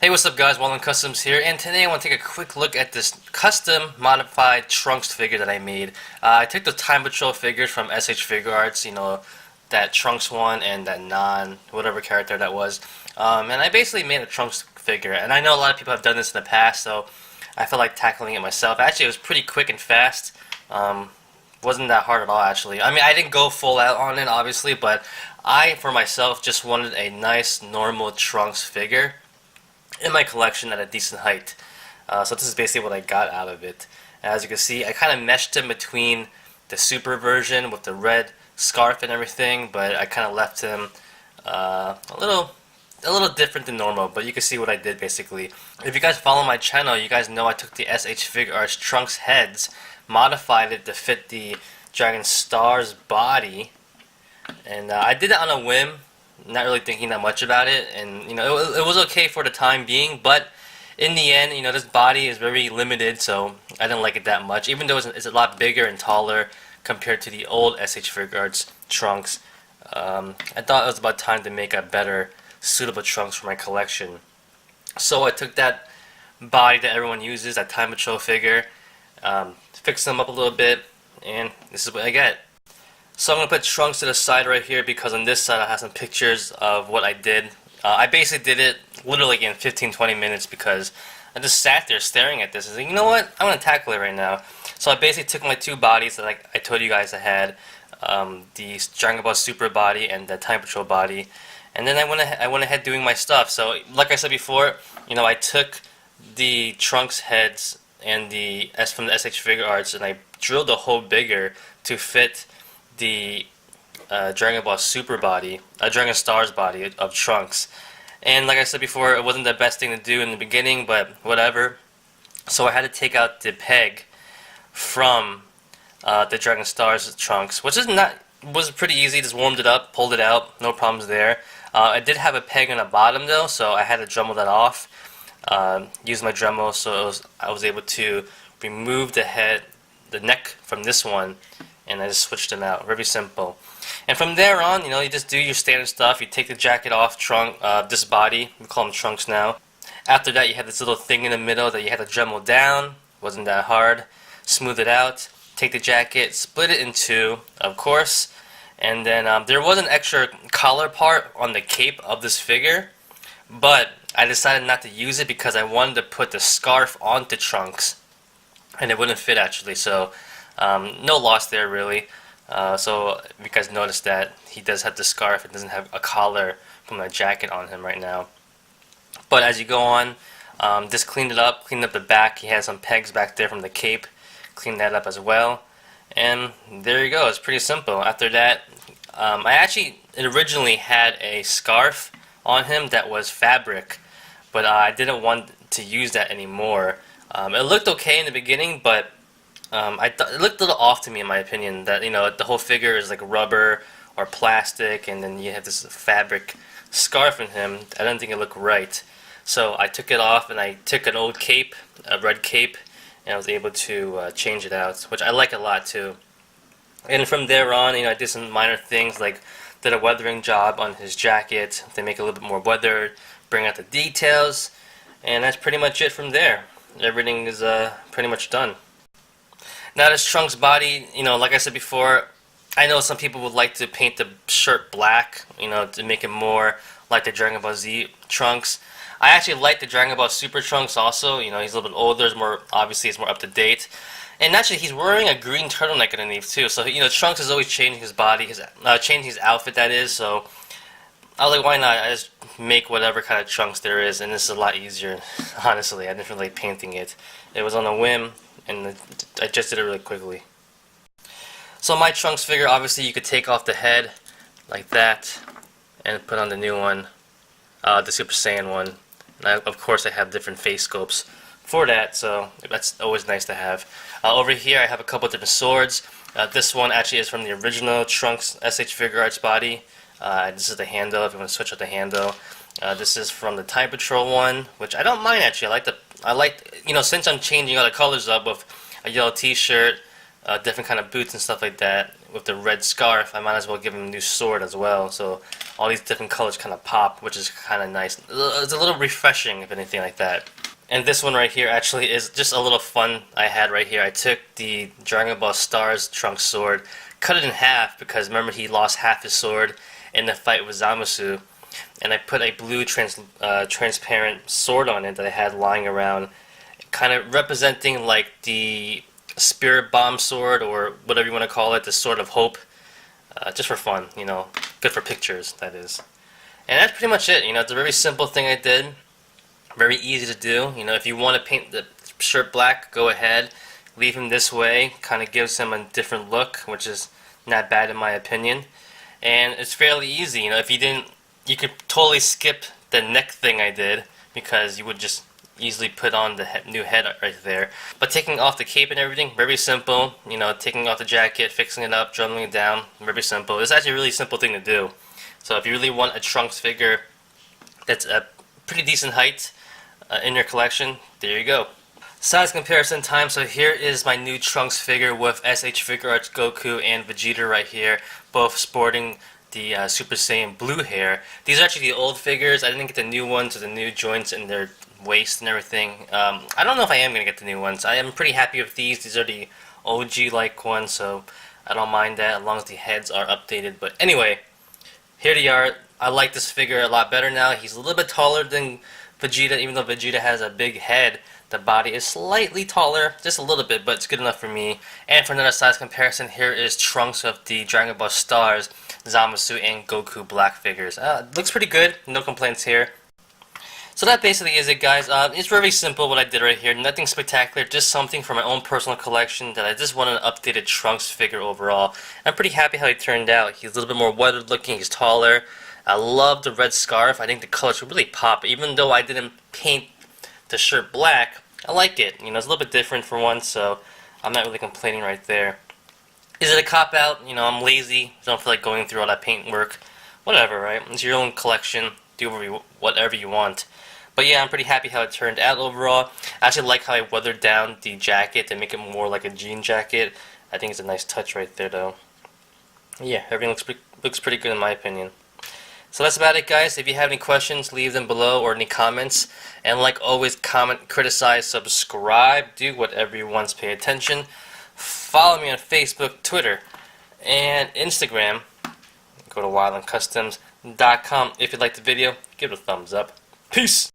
Hey, what's up guys, Wallen Customs here, and today I want to take a quick look at this custom modified Trunks figure that I made. I took the Time Patrol figures from Figuarts, you know, that Trunks one and that whatever character that was. And I basically made a Trunks figure, and I know a lot of people have done this in the past, so I felt like tackling it myself. Actually, it was pretty quick and fast. Wasn't that hard at all, actually. I mean, I didn't go full out on it, obviously, but I, for myself, just wanted a nice, normal Trunks figure in my collection at a decent height. So this is basically what I got out of it. As you can see, I kind of meshed him between the super version with the red scarf and everything, but I kind of left him a little different than normal, but you can see what I did basically. If you guys follow my channel, you guys know I took the Figuarts Trunks heads, modified it to fit the Dragon Star's body, and I did that on a whim, not really thinking that much about it, and you know, it was okay for the time being, but in the end, you know, this body is very limited, so I didn't like it that much, even though it's a lot bigger and taller compared to the old Figuarts Trunks. I thought it was about time to make a better suitable Trunks for my collection. So I took that body that everyone uses, that Time Patrol figure, fixed them up a little bit, and this is what I get. So I'm going to put Trunks to the side right here because on this side I have some pictures of what I did. I basically did it literally in 15-20 minutes because I just sat there staring at this and said, you know what, I'm going to tackle it right now. So I basically took my two bodies that I told you guys I had, the Dragon Ball Super body and the Time Patrol body, and then I went ahead doing my stuff. So like I said before, you know, I took the Trunks heads and from the Figuarts and I drilled the hole bigger to fit the Dragon Ball Super body, Dragon Star's body of Trunks. And like I said before, it wasn't the best thing to do in the beginning, but whatever. So I had to take out the peg from the Dragon Star's Trunks, which was pretty easy. Just warmed it up, pulled it out, no problems there. I did have a peg on the bottom though, so I had to Dremel that off. Use my Dremel, so I was able to remove the neck from this one, and I just switched them out. Very simple. And from there on, you know, you just do your standard stuff. You take the jacket off, this body, we call them Trunks now. After that, you have this little thing in the middle that you had to Dremel down. Wasn't that hard. Smooth it out. Take the jacket, split it in two, of course. And then there was an extra collar part on the cape of this figure, but I decided not to use it because I wanted to put the scarf onto Trunks, and it wouldn't fit actually. So no loss there really. So if you guys noticed that he does have the scarf, it doesn't have a collar from the jacket on him right now. But as you go on, just cleaned up the back. He has some pegs back there from the cape. Cleaned that up as well, and there you go. It's pretty simple. After that, I actually originally had a scarf on him that was fabric, but I didn't want to use that anymore. It looked okay in the beginning, but I thought it looked a little off to me in my opinion, that, you know, the whole figure is like rubber or plastic and then you have this fabric scarf in him. I didn't think it looked right. So I took it off and I took an old cape, a red cape, and I was able to change it out, which I like a lot too. And from there on, you know, I did some minor things like did a weathering job on his jacket to make it a little bit more weathered, bring out the details, and that's pretty much it from there. Everything is pretty much done. Now this Trunks body, you know, like I said before, I know some people would like to paint the shirt black, you know, to make it more like the Dragon Ball Z Trunks. I actually like the Dragon Ball Super Trunks also. You know, he's a little bit older, obviously he's more up to date. And actually he's wearing a green turtleneck underneath too. So, you know, Trunks is always changing his body, changing his outfit, that is. So I was like, why not? I just make whatever kind of Trunks there is, and this is a lot easier, honestly. I didn't really like painting it. It was on a whim, and I just did it really quickly. So my Trunks figure, obviously you could take off the head like that and put on the new one, the Super Saiyan one. And of course I have different face sculpts for that, so that's always nice to have. Over here I have a couple different swords. This one actually is from the original Trunks Figuarts body. This is the handle, if you want to switch out the handle. This is from the Time Patrol one, which I don't mind actually. I like, you know, since I'm changing all the colors up with a yellow t-shirt, different kind of boots and stuff like that, with the red scarf, I might as well give him a new sword as well. So all these different colors kind of pop, which is kind of nice. It's a little refreshing, if anything like that. And this one right here actually is just a little fun I had right here. I took the Dragon Ball Stars Trunks sword, cut it in half because remember he lost half his sword in the fight with Zamasu, and I put a blue transparent sword on it that I had lying around, kind of representing like the Spirit Bomb sword or whatever you want to call it, the Sword of Hope, just for fun, you know, good for pictures, that is. And that's pretty much it. You know, it's a very simple thing I did. Very easy to do. You know, if you want to paint the shirt black, go ahead. Leave him this way. Kind of gives him a different look, which is not bad in my opinion. And it's fairly easy. You know, if you didn't, you could totally skip the neck thing I did because you would just easily put on the new head right there. But taking off the cape and everything, very simple. You know, taking off the jacket, fixing it up, drumming it down, very simple. It's actually a really simple thing to do. So if you really want a Trunks figure that's a pretty decent height, in your collection, there you go. Size comparison time. So here is my new Trunks figure with SH Figuarts Goku and Vegeta right here, both sporting the Super Saiyan blue hair. These are actually the old figures. I didn't get the new ones with the new joints in their waist and everything. I don't know if I am going to get the new ones. I am pretty happy with these. These are the OG-like ones, so I don't mind that as long as the heads are updated. But anyway, here they are. I like this figure a lot better now. He's a little bit taller than Vegeta, even though Vegeta has a big head, the body is slightly taller, just a little bit, but it's good enough for me. And for another size comparison, here is Trunks of the Dragon Ball Stars, Zamasu, and Goku Black figures. Looks pretty good, no complaints here. So that basically is it, guys. It's very simple what I did right here, nothing spectacular, just something for my own personal collection that I just wanted an updated Trunks figure overall. I'm pretty happy how he turned out. He's a little bit more weathered looking, he's taller. I love the red scarf. I think the colors really pop. Even though I didn't paint the shirt black, I like it. You know, it's a little bit different for once, so I'm not really complaining right there. Is it a cop-out? You know, I'm lazy. Don't feel like going through all that paint work. Whatever, right? It's your own collection. Do whatever you want. But yeah, I'm pretty happy how it turned out overall. I actually like how I weathered down the jacket to make it more like a jean jacket. I think it's a nice touch right there, though. Yeah, everything looks pretty good in my opinion. So that's about it, guys. If you have any questions, leave them below or any comments. And like always, comment, criticize, subscribe, do whatever you want to pay attention. Follow me on Facebook, Twitter, and Instagram. Go to wildandcustoms.com. If you liked the video, give it a thumbs up. Peace!